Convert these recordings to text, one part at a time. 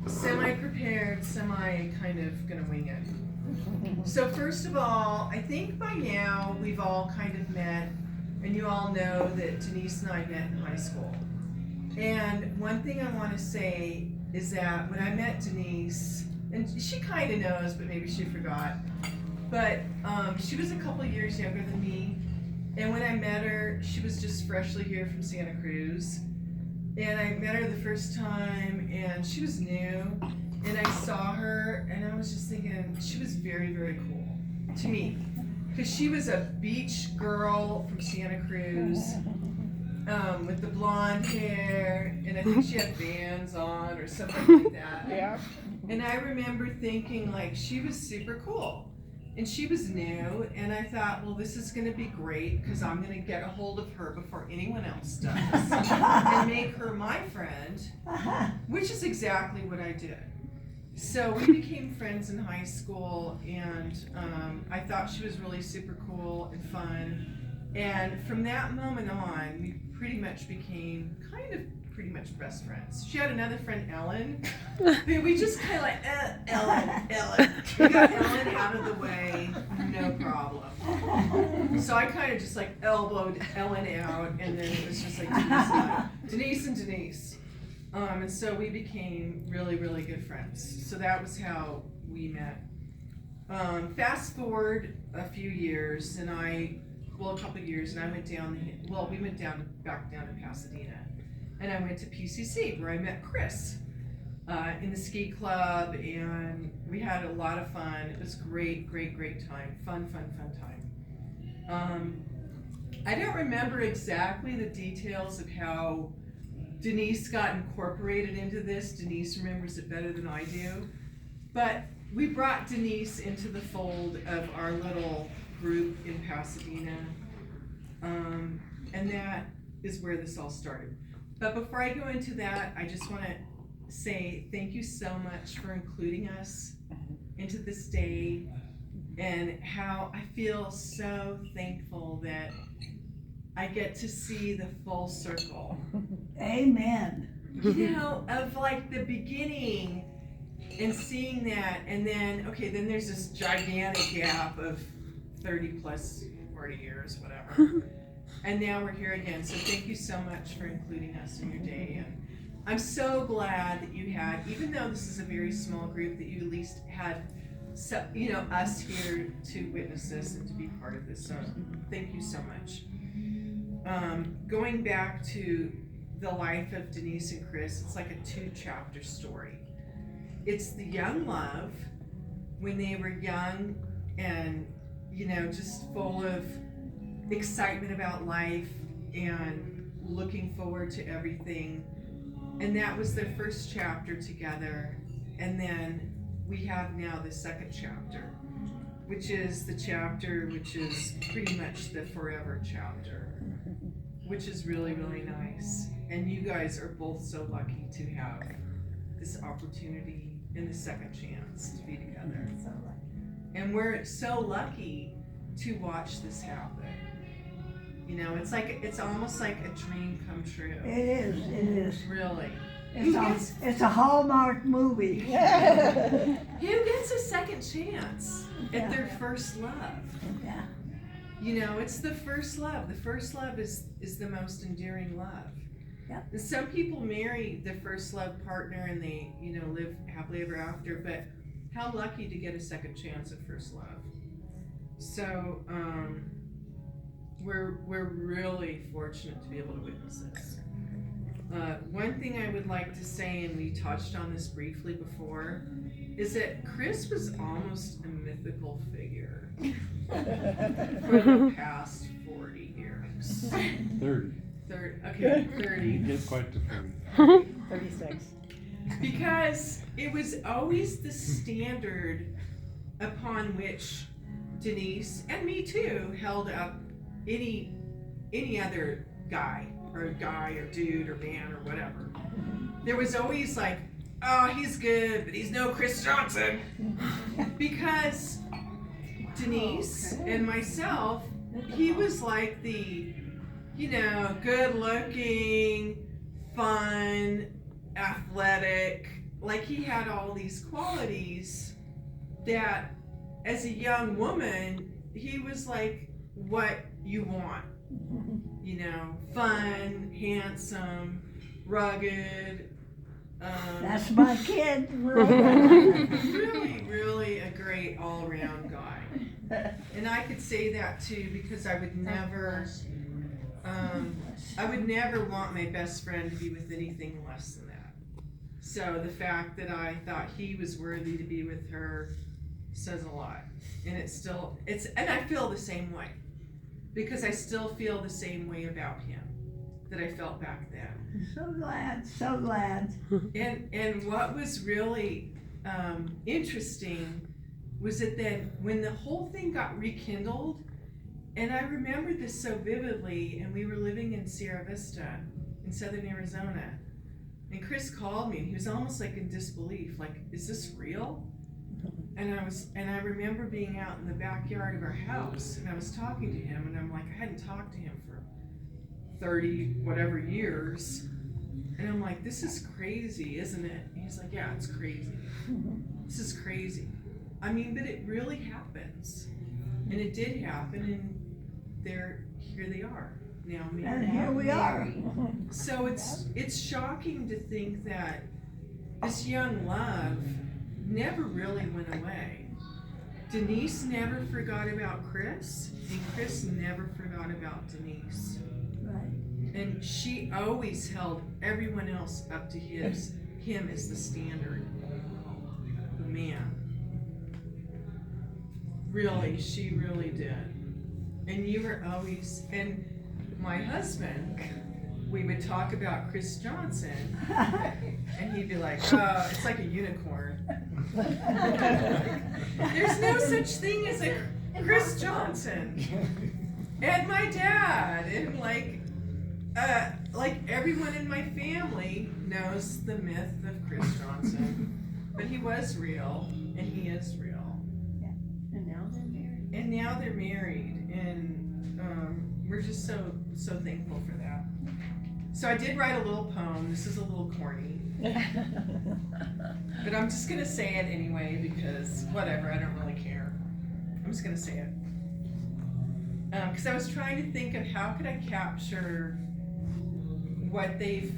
Semi-prepared, semi kind of gonna wing it. So first of all, I think by now we've all kind of met, and you all know that Denise and I met in high school. And one thing I want to say is that when I met Denise, and she kind of knows, but maybe she forgot, but she was a couple years younger than me. And when I met her, she was just freshly here from Santa Cruz. And I met her the first time, and she was new. And I saw her, and I was just thinking, she was very, very cool to me. Because she was a beach girl from Santa Cruz with the blonde hair, and I think she had Vans on or something like that. Yeah. And I remember thinking, like, she was super cool. And she was new, and I thought, well, this is going to be great because I'm going to get a hold of her before anyone else does and make her my friend, which is exactly what I did. So we became friends in high school, and I thought she was really super cool and fun. And from that moment on, we pretty much became pretty much best friends. She had another friend, Ellen, but we just kind of like, Ellen. We got Ellen out of the way, no problem. So I kind of just like elbowed Ellen out, and then it was just like Denise and Denise. And so we became really, really good friends. So that was how we met. Fast forward a few years, and a couple of years, and I went down, we went back down to Pasadena. And I went to PCC where I met Chris in the ski club, and we had a lot of fun. It was great time. Fun time. I don't remember exactly the details of how Denise got incorporated into this. Denise remembers it better than I do. But we brought Denise into the fold of our little group in Pasadena. And that is where this all started. But before I go into that, I just want to say thank you so much for including us into this day, and how I feel so thankful that I get to see the full circle. Amen. You know, of like the beginning and seeing that, and then there's this gigantic gap of 30 plus 40 years, whatever. And now we're here again, so thank you so much for including us in your day. And I'm so glad that you had, even though this is a very small group, that you at least had, us here to witness this and to be part of this. So thank you so much. Going back to the life of Denise and Chris, it's like a 2-chapter story. It's the young love when they were young and, just full of excitement about life and looking forward to everything. And that was their first chapter together. And then we have now the second chapter, which is the chapter which is pretty much the forever chapter, which is really, really nice. And you guys are both so lucky to have this opportunity and the second chance to be together. And we're so lucky to watch this happen. It's almost like a dream come true. It is. Really. It's a Hallmark movie. Who gets a second chance at their first love? Yeah. It's the first love. The first love is the most endearing love. Yeah. And some people marry their first love partner and they, live happily ever after, but how lucky to get a second chance at first love. So, we're really fortunate to be able to witness this. One thing I would like to say, and we touched on this briefly before, is that Chris was almost a mythical figure for the past 40 years. 30. 30. You get quite to 30. 36. Because it was always the standard upon which Denise, and me too, held up any other guy or dude or man or whatever. There was always like, oh, he's good, but he's no Chris Johnson. Because Denise and myself, he was like the, good looking, fun, athletic, like he had all these qualities that as a young woman, he was like what you want. You know, fun, handsome, rugged. That's my kid. Really, really a great all-around guy. And I could say that too because I would never want my best friend to be with anything less than that. So the fact that I thought he was worthy to be with her says a lot. And and I feel the same way. Because I still feel the same way about him that I felt back then. So glad, so glad. And what was really interesting was that then when the whole thing got rekindled, and I remember this so vividly, and we were living in Sierra Vista in southern Arizona, and Chris called me and he was almost like in disbelief, like, is this real? And I remember being out in the backyard of our house and I was talking to him and I'm like, I hadn't talked to him for 30 whatever years. And I'm like, this is crazy, isn't it? And he's like, yeah, it's crazy. This is crazy. I mean, but it really happens. And it did happen and here they are now married. And here we are. So it's shocking to think that this young love never really went away. Denise never forgot about Chris, and Chris never forgot about Denise. Right. And she always held everyone else up to him as the standard, the man. Really, she really did. And you were always, and my husband, we would talk about Chris Johnson, and he'd be like, oh, it's like a unicorn. There's no such thing as a Chris Johnson. And my dad, and like everyone in my family knows the myth of Chris Johnson. But he was real, and he is real. Yeah. And now they're married. And now they're married, and we're just so thankful for that. So I did write a little poem. This is a little corny. But I'm just gonna say it anyway because whatever, I don't really care. I'm just gonna say it. Because I was trying to think of how could I capture what they've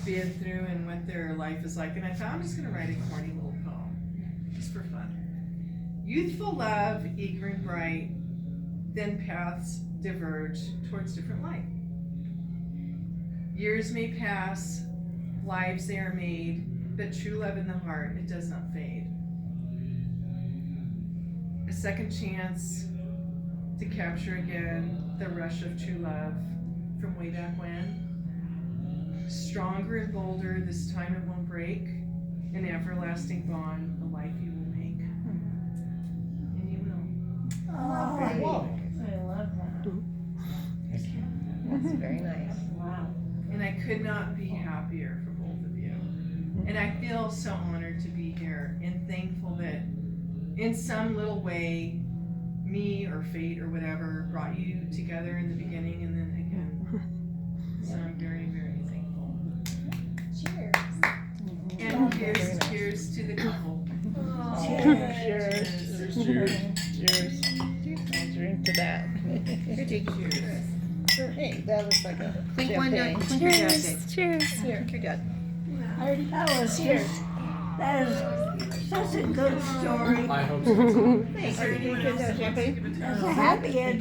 been through and what their life is like, and I thought I'm just gonna write a corny little poem, just for fun. Youthful love, eager and bright, then paths diverge towards different light. Years may pass, lives they are made, but true love in the heart, it does not fade. A second chance to capture again the rush of true love from way back when. Stronger and bolder, this time it won't break. An everlasting bond, a life you will make. And you will. Oh, I love that. That's very nice. Wow. And I could not be happier for both of you. And I feel so honored to be here and thankful that in some little way, me or fate or whatever brought you together in the beginning and then again. So I'm very, very thankful. Cheers. And cheers to the couple. cheers. Cheers. Cheers. I'll drink to that. Cheers. Hey, that looks like a Clink one, champagne. clink your dad. Cheers. Here, your dad. That was that is such a good story. I hope so. Is there anyone else that wants to give a It's a toast? happy ending.